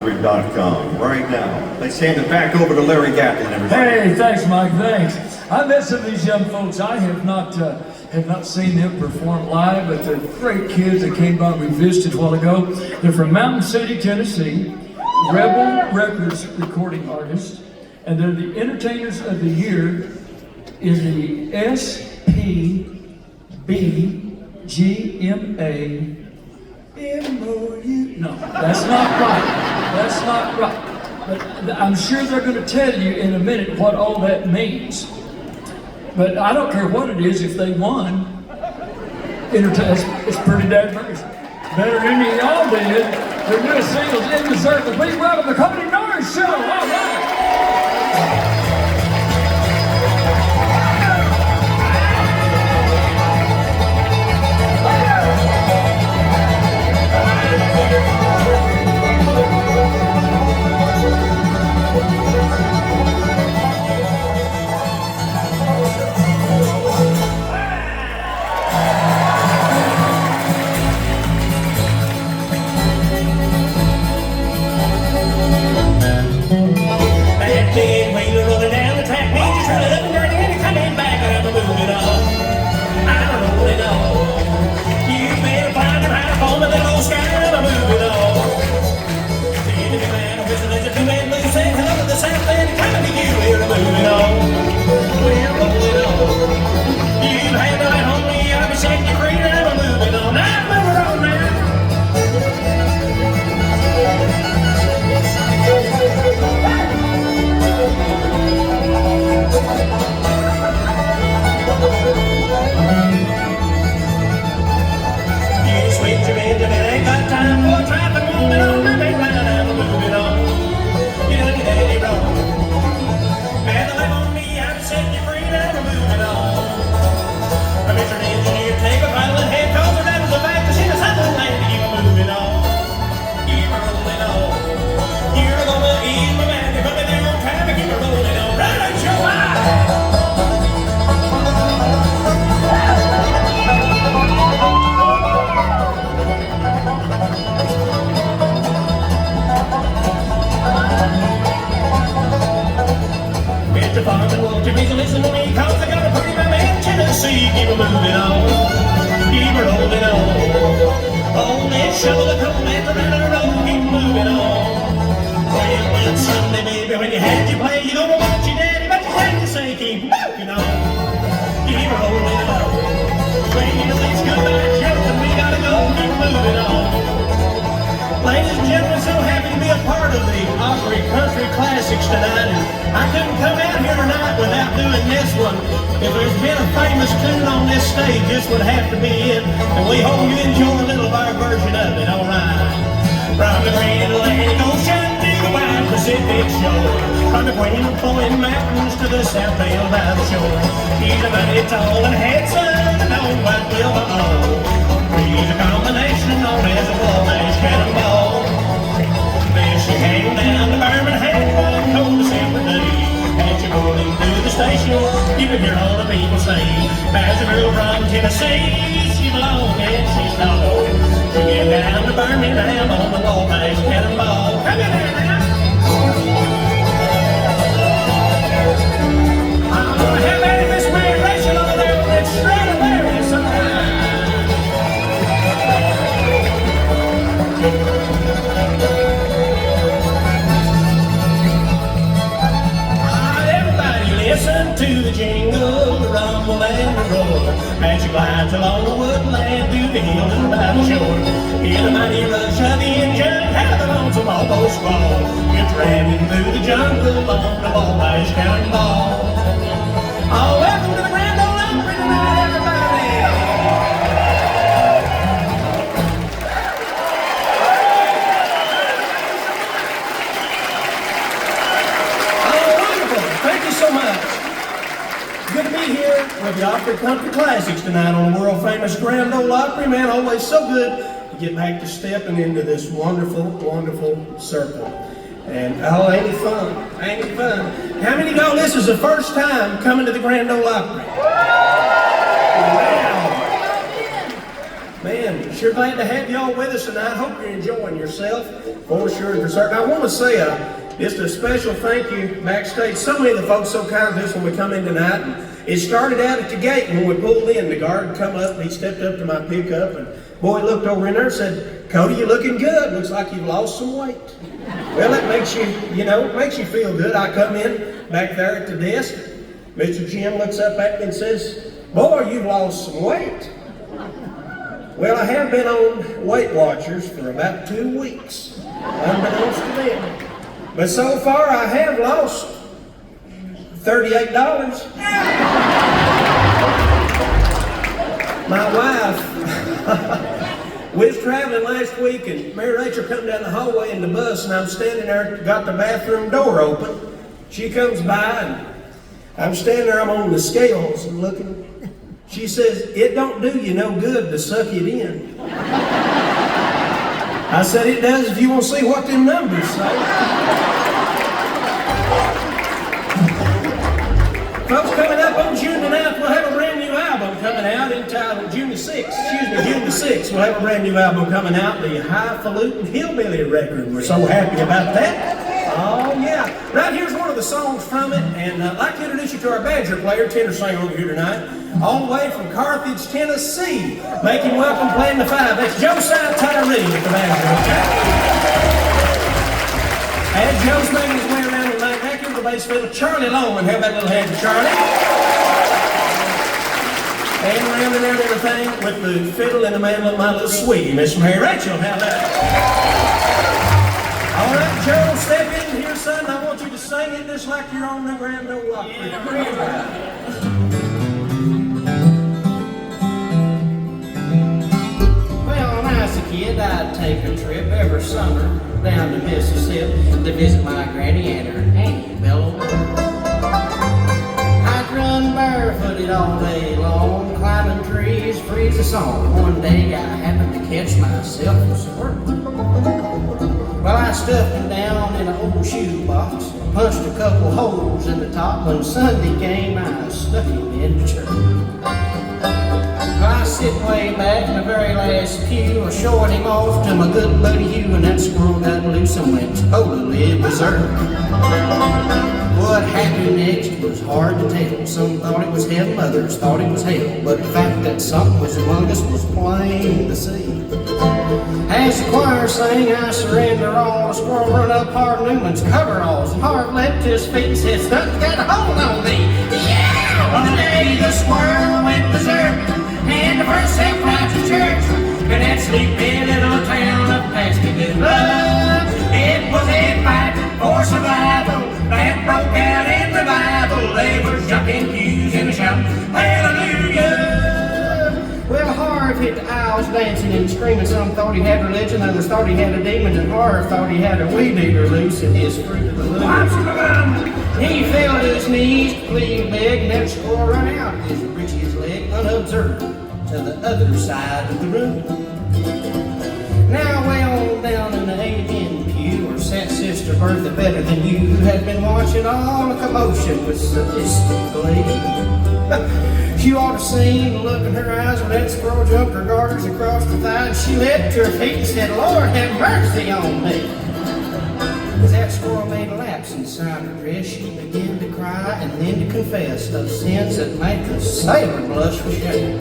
Opry.com right now. Let's hand it back over to Larry Gatlin, everybody. Hey, thanks, Mike. Thanks. I met some of these young folks. I have not seen them perform live, but they're great kids that came by. We visited a while ago. They're from Mountain City, Tennessee. Rebel Records recording artists, and they're the Entertainers of the Year in the SPBGMA. No, that's not right. That's not right. But I'm sure they're going to tell you in a minute what all that means. But I don't care what it is if they won. It's pretty diverse. Better than any of y'all did. Their new singles in the circle. Please welcome the Cody Nor Show. All right. Ladies and gentlemen, so happy to be a part of the Opry Country Classics tonight. And I couldn't come out here tonight without doing this one. If there's been a famous tune on this stage, this would have to be it. And we hope you enjoy a little of our version of it, all right? From the great Atlantic Ocean to the wide Pacific shore, from the Queen Mountains to the South Carolina shore, he's a mighty tall and handsome, and old white will he's a combination known as a bull-mash cannonball. Then she came down to Birmingham one cold December day. As she rolling through the station, you could hear all the people say, "There's a girl from Tennessee, she's long and she's tall. She get down to Birmingham on the bull-mash cannonball." Come in there now. Oh, how many Miss Mary Rachel over there with that Stradivarius sometime? Everybody listen to the jingle, the rumble and the roar, as she glides along the woodland through the hills and by the shore. Hear the mighty rush of the engine, how the lonesome almost fall. You're driving through the jungle on the bull-mash cannonball. Oh, welcome to the Grand Ole Opry tonight, everybody! Thank you so much. Good to be here with the Opry Country Classics tonight on the world famous Grand Ole Opry. Man, always so good to get back to stepping into this wonderful, wonderful circle. And oh, ain't it fun? Ain't it fun? How many know this is the first time coming to the Grand Ole Opry? Wow. Man, Sure glad to have y'all with us tonight. Hope you're enjoying yourself, for sure and for certain. I want to say just a special thank you backstage. So many of the folks so kind to us when we come in tonight. And it started out at the gate when we pulled in. The guard come up and he stepped up to my pickup and boy looked over in there and said, "Cody, you're looking good. Looks like you've lost some weight." Well, it makes you, makes you feel good. I come in back there at the desk. Mr. Jim looks up at me and says, "Boy, you've lost some weight." Well, I have been on Weight Watchers for about 2 weeks, unbeknownst to them. But so far, I have lost $38. My wife, we was traveling last week, and Mary Rachel come down the hallway in the bus, and I'm standing there, got the bathroom door open. She comes by, and I'm standing there, I'm on the scales and looking. She says, "It don't do you no good to suck it in." I said, "It does if you want to see what them numbers say." Folks, coming up on June the 9th, we'll have a brand new album coming out entitled June the 6th, we'll have a brand new album coming out, the High Falootin Hillbilly record. We're so happy about that. Oh, yeah. Right here's one of the songs from it, and I'd like to introduce you to our Badger player, tenor singer over here tonight, all the way from Carthage, Tennessee. Make him welcome playing the 5. That's Josiah Tyree with the Badger, okay? As Joe's making his way around tonight, back into the bass fiddle, Charlie Loman. Have that little hand for Charlie. And rounding out everything with the fiddle and the man with my little sweetie, Miss Mary Rachel. How that? All right, Joe, step in here, son. I want you to sing it just like you're on the Grand Ole Opry. Well, when I was a kid, I'd take a trip every summer down to Mississippi to visit my granny and her Aunt Bella. I'd run barefooted all day long, climbing trees, freeze the song. One day I happened to catch myself a squirrel. Well, I stuffed him down in an old shoebox, punched a couple holes in the top. When Sunday came, I stuck him in the church. Well, I sit way back in the very last pew, I showed him off to my good buddy Hugh, and that squirrel got loose and went totally berserk. What happened next was hard to tell. Some thought it was heaven, others thought it was hell. But the fact that something was among us was plain to see. As the choir sang, "I surrender all," the squirrel run up Hard Newman's coveralls, and Hard leapt to his feet and said, "Something's got a hold on me." Yeah! On the day the squirrel went berserk, and the first set right to church, and that sleepy little town of Pascagoula. It was a fight for survival that broke out in revival. They were jumping pews and shouting, "Hallelujah!" Well, Harv hit the aisles dancing and screaming. Some thought he had religion, others thought he had a demon, and Harv thought he had a weed eater loose in his Fruit of the Loom. He fell to his knees to plead and beg, and then the squirrel run out his breeches leg unobserved to the other side of the room. Now, way on down in the A.D.N. pew, or sat Sister Bertha Better Than You, who had been watching all the commotion with sadistic glee. You ought to seen the look in her eyes when that squirrel jumped her garters across the thigh, and she leapt to her feet and said, "Lord, have mercy on me." As that squirrel made a lapse inside her dress, she began to cry and then to confess of sins that make a sailor blush with shame.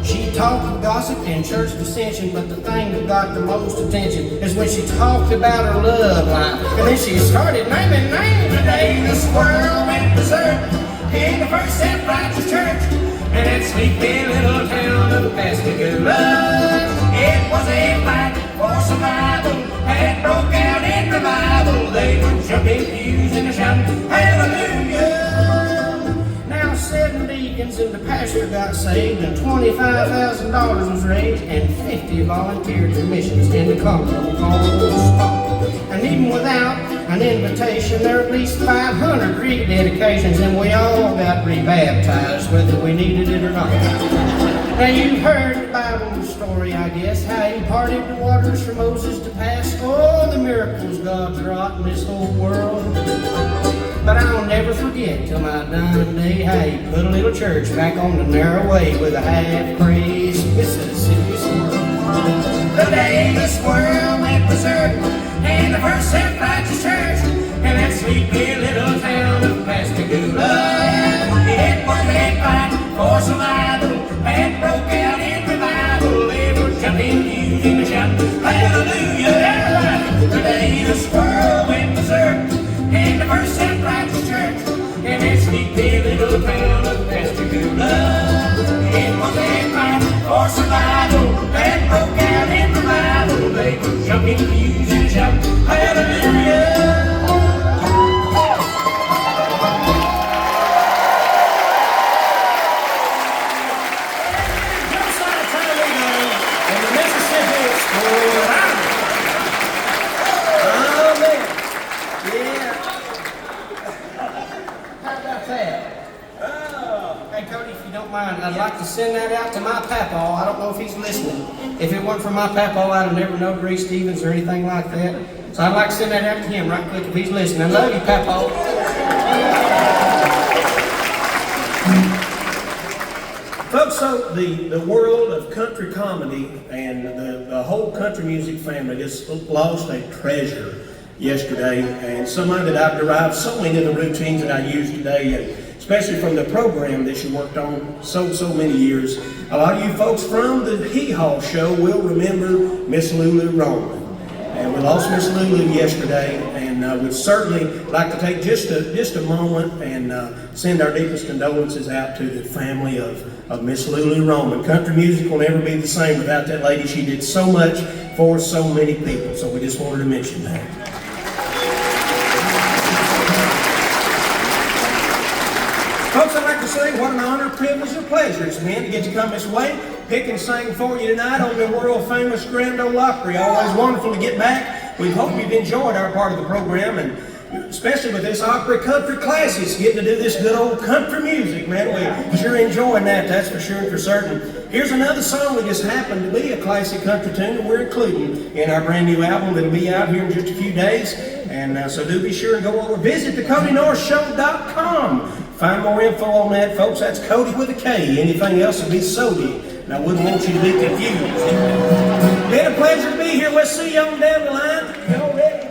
She talked of gossip and church dissension, but the thing that got the most attention is when she talked about her love life. And then she started naming names. Today the squirrel went berserk, and the first set right to church, and that sleepy little town of Pascagoula. It was a fight for survival that broke out in revival. They were jumping pews and shouting, "Hallelujah!" Now 7 deacons and the pastor got saved, and $25,000 was raised, and 50 volunteered for missions in the Congo called Spot. And even without an invitation, there were at least 500 rededications, and we all got rebaptized, whether we needed it or not. Now you've heard the Bible story, I guess, how he parted the waters for Moses to pass. Oh, the miracles God's wrought in this whole world. But I'll never forget till my dying day how he put a little church back on the narrow way with a half-crazed Mississippi The day the squirrel went berserk and the first self-righteous church in that sleepy little town of Pascagoula. It was a fight for survival and broke out in revival. They were jumping, using the shout, hallelujah, everybody. The day the squirrel went berserk and the first self-righteous church in that sleepy little town of Pascagoula. It was a fight for survival and broke out in revival. They were jumping, using the shout, hallelujah. Josiah Tyree and the Mississippi Squirrel. Oh man, yeah. How about that? Oh, hey Cody, if you don't mind, I'd like to send that out to my papaw. I don't know if he's listening. If it weren't for my papaw, I'd have never known Ray Stevens or anything like that. So I'd like to send that out to him right quick if he's listening. I love you, papaw. Folks, so the world of country comedy and the whole country music family just lost a treasure yesterday, and somebody that I've derived so many of the routines that I use today, and especially from the program that she worked on so many years. A lot of you folks from the Hee Haw show will remember Miss Lulu Roman. And we lost Miss Lulu yesterday, and we'd certainly like to take just a moment and send our deepest condolences out to the family of Miss Lulu Roman. Country music will never be the same without that lady. She did so much for so many people, so we just wanted to mention that. Folks, I'd like to say what an honor, privilege, and pleasure it's been to get to come this way, pick and sing for you tonight on the world-famous Grand Ole Opry. Always wonderful to get back. We hope you've enjoyed our part of the program, and especially with this Opry Country Classics, getting to do this good old country music, man. We're sure enjoying that, that's for sure and for certain. Here's another song that just happened to be a classic country tune that we're including in our brand new album that'll be out here in just a few days. And so do be sure and go over, visit the CodyNorShow.com. Find more info on that, folks. That's Cody with a K. Anything else would be Sody. And I wouldn't want you to be confused. Been a pleasure to be here. We'll see you on down the line. Y'all ready?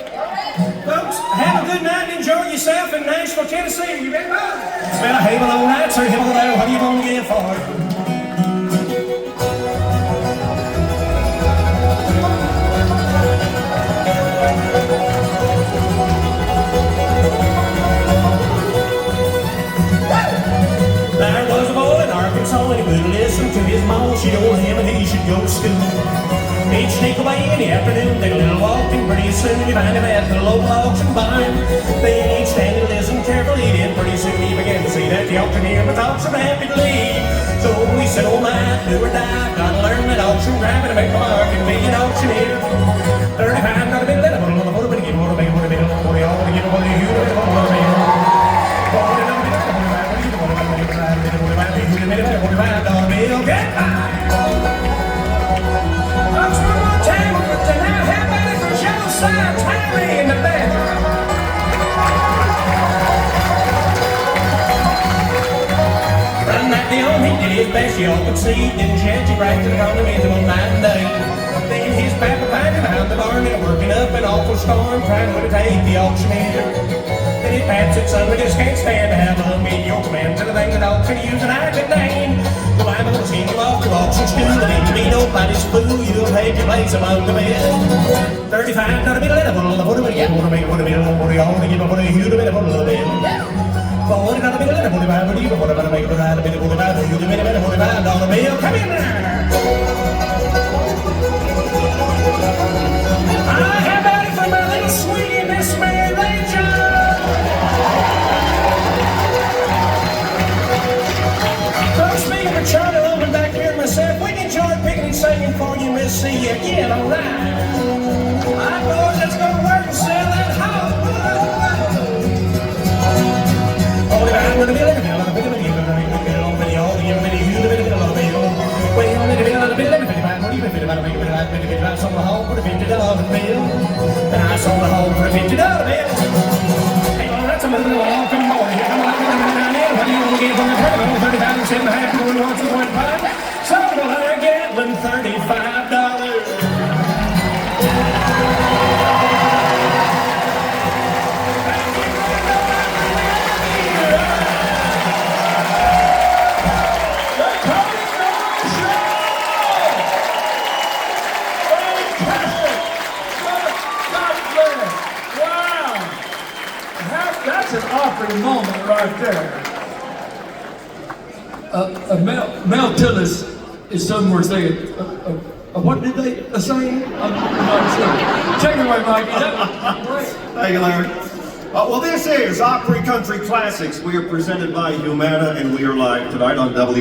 Folks, have a good night and enjoy yourself in Nashville, Tennessee. Are you ready? Well, hey, well, all right, sir. Hey, well, what are you going to get for? There was a boy in Arkansas and he wouldn't listen to his mom. She told him that he should go to school. He'd sneak away in the afternoon, take a little walk, and pretty soon he'd find him at the local auction barn. Then he'd stand and listen carefully, then pretty soon he began to see that the auctioneer was talking happy to leave. So he said, oh my, do or die, gotta learn that auction driving to make my mark and be an auctioneer. 35, not a bit, let him put a little bit, get a little bit, what a bit, what a all, get a little bit, what a bit. Get by! Folks, one more time, but tonight, how about it for Josiah Tyree in the banter? From that day on, he did his best, y'all could see. Didn't shed you right to the on the miserable night and day. Then his papa found him behind the barn, and working up an awful storm, trying to take the auctioneer. Then his pap said, son, we just can't stand to have a mediocre man to the thing that auction use, and I could name. The Bible will send you off to auction school, and ain't to be nobody's fool. You'll take your place among the best. 35, not a bit of a little, what a bit, what a bit, what a bit, what a bit, what a bit, what a huge bit, what a little bit. 40, not a bit of a little, what a bit, what a bit, what a bit, what a bit, what a bit, what a bit, what a bit, dollar bill. Come in there. How about it for my little sweetie, Miss Mary Rachel? Folks, speaking of Charlie Logan back here and myself, we enjoyed picking and singing for you, Miss C. Again, all right. I know that's going to work and sell that house. Only I'm going to be living on a bit of a I sold the home for the $50 bill. And I sold the home for the $50 bill. Hey, well, that's a little long. Come on, here. Come on, down here. What do you want to get from the terminal? 35 and 7.5 going once and 1.5. So will I get $35? Opry moment right there. Mel Tillis is somewhere saying, what did they say? I'm not sure. Take it away, Mikey. That was great. Thank you, Larry. Well, this is Opry Country Classics. We are presented by Humana, and we are live tonight on W.